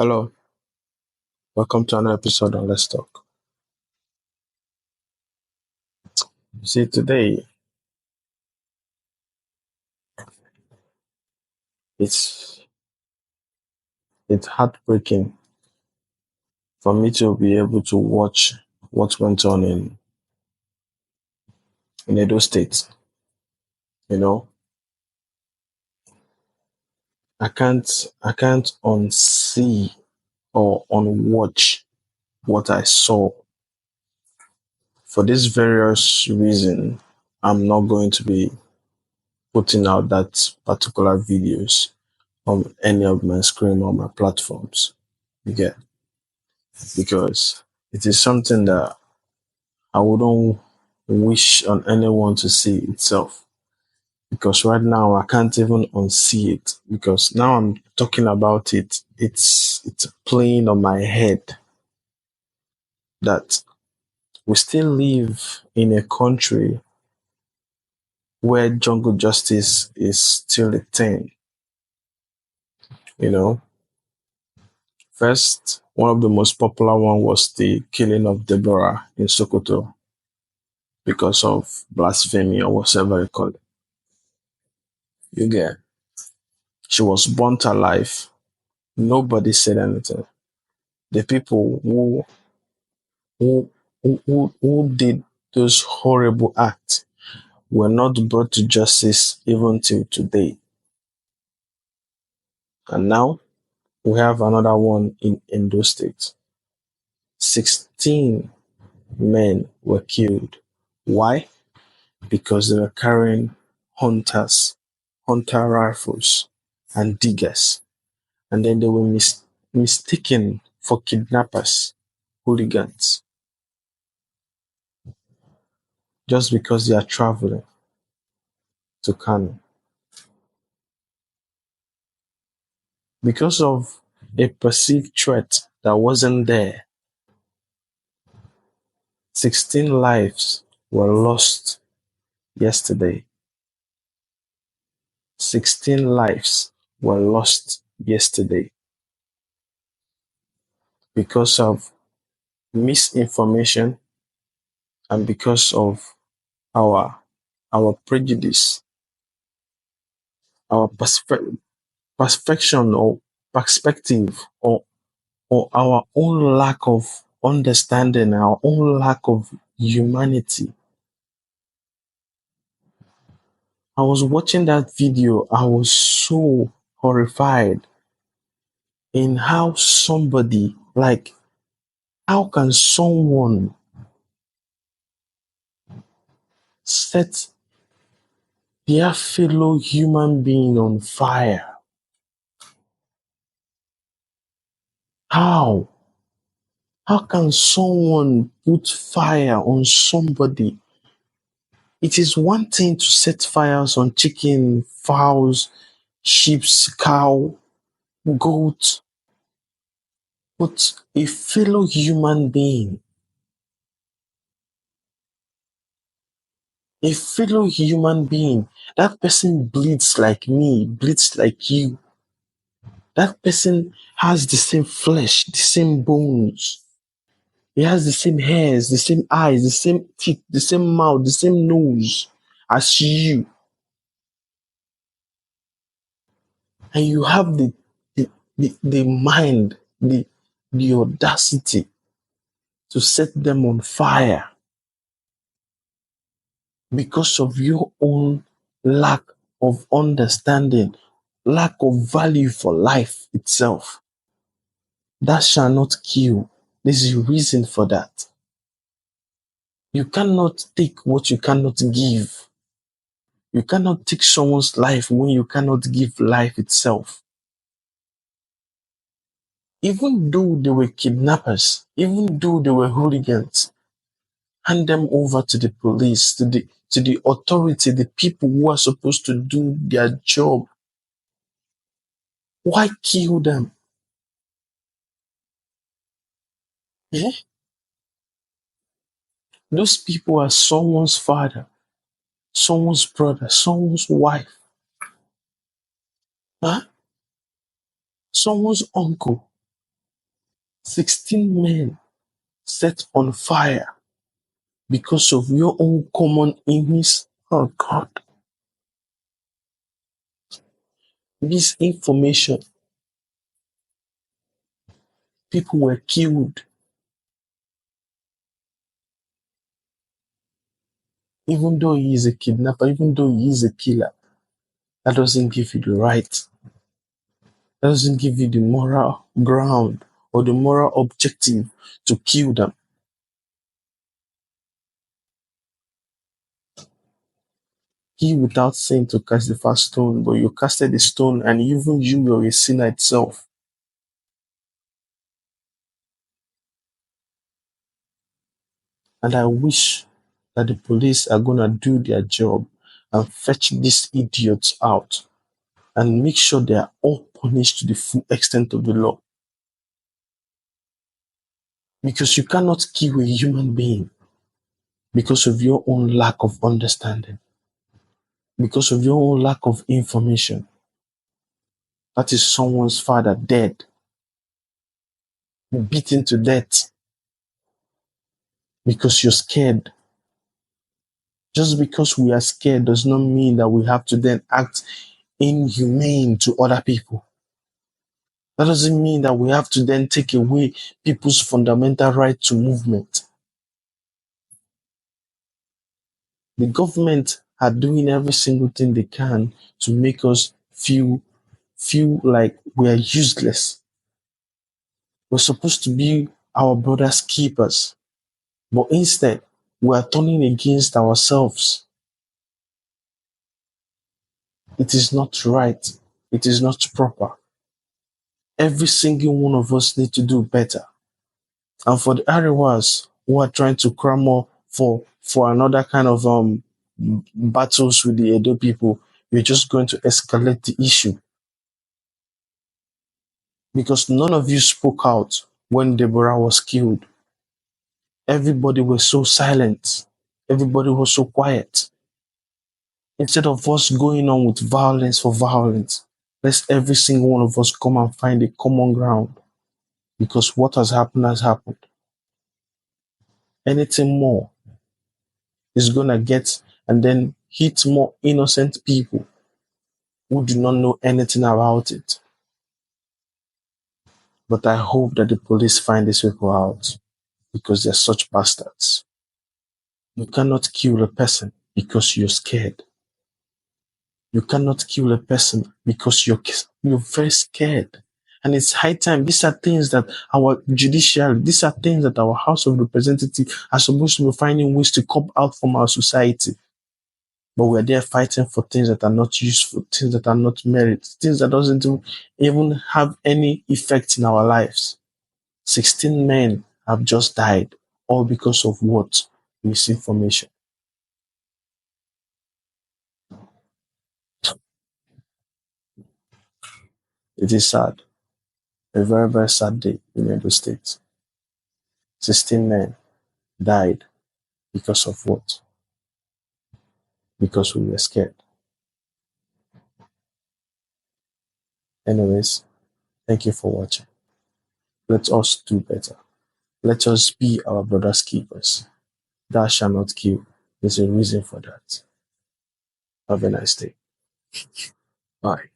Hello, welcome to another episode on Let's Talk. See, today it's it's heartbreaking for me to be able to watch what went on in Edo State. You know, I can't unsee or unwatch what I saw. For this various reason, I'm not going to be putting out that particular videos on any of my screen or my platforms. You get because it is something that I wouldn't wish on anyone to see itself because right now I can't even unsee it because now I'm talking about it. It's playing on my head that we still live in a country where jungle justice is still a thing. You know, first one of the most popular one was the killing of Deborah in Sokoto because of blasphemy or whatever you call it. You get she was burnt alive. Nobody said anything. The people who did those horrible acts were not brought to justice even till today. And now we have another one in Edo State. 16 men were killed. Why? Because they were carrying hunter rifles, and diggers. And then they were mistaken for kidnappers, hooligans, just because they are traveling to Kano. Because of a perceived threat that wasn't there, 16 lives were lost yesterday. 16 lives were lost yesterday because of misinformation and because of our our prejudice, our perfection or perspective or our own lack of understanding, our own lack of humanity. I was watching that video, I was so horrified in how somebody, like, how can someone set their fellow human being on fire? How? How can someone put fire on somebody? It is one thing to set fires on chicken, fowls, sheep, cow, goat, but a fellow human being, that person bleeds like me, bleeds like you. That person has the same flesh, the same bones. He has the same hairs, the same eyes, the same teeth, the same mouth, the same nose as you. And you have the mind, the audacity to set them on fire because of your own lack of understanding, lack of value for life itself. That shall not kill. There's a reason for that. You cannot take what you cannot give. You cannot take someone's life when you cannot give life itself. Even though they were kidnappers, even though they were hooligans, hand them over to the police, to the authority, the people who are supposed to do their job. Why kill them? Yeah? Those people are someone's father, someone's brother, someone's wife, huh? Someone's uncle. 16 men set on fire because of your own common enemies. Oh God. Misinformation. People were killed. Even though he is a kidnapper, even though he is a killer, that doesn't give you the right. That doesn't give you the moral ground or the moral objective to kill them. He without sin to cast the first stone, but you casted the stone, and even you were a sinner itself. And I wish that the police are gonna do their job and fetch these idiots out and make sure they are all punished to the full extent of the law. Because you cannot kill a human being because of your own lack of understanding, because of your own lack of information. That is someone's father dead, beaten to death because you're scared. Just because we are scared does not mean that we have to then act inhumane to other people. That doesn't mean that we have to then take away people's fundamental right to movement. The government are doing every single thing they can to make us feel like we are useless. We're supposed to be our brother's keepers, but instead we are turning against ourselves. It is not right. It is not proper. Every single one of us need to do better. And for the Arewas who are trying to clamor for another kind of battles with the Edo people, you're just going to escalate the issue. Because none of you spoke out when Deborah was killed. Everybody was so silent. Everybody was so quiet. Instead of us going on with violence for violence, let's every single one of us come and find a common ground. Because what has happened has happened. Anything more is going to get and then hit more innocent people who do not know anything about it. But I hope that the police find these people out because they're such bastards. You cannot kill a person because you're scared. You cannot kill a person because you're very scared. And it's high time. These are things that our judiciary, these are things that our House of Representatives are supposed to be finding ways to cop out from our society. But we're there fighting for things that are not useful, things that are not merit, things that doesn't even have any effect in our lives. 16 men have just died, all because of what? Misinformation. It is sad. A very, very sad day in Edo State. 16 men died because of what? Because we were scared. Anyways, thank you for watching. Let us do better. Let us be our brother's keepers. Thou shalt not kill. There's a reason for that. Have a nice day. Bye.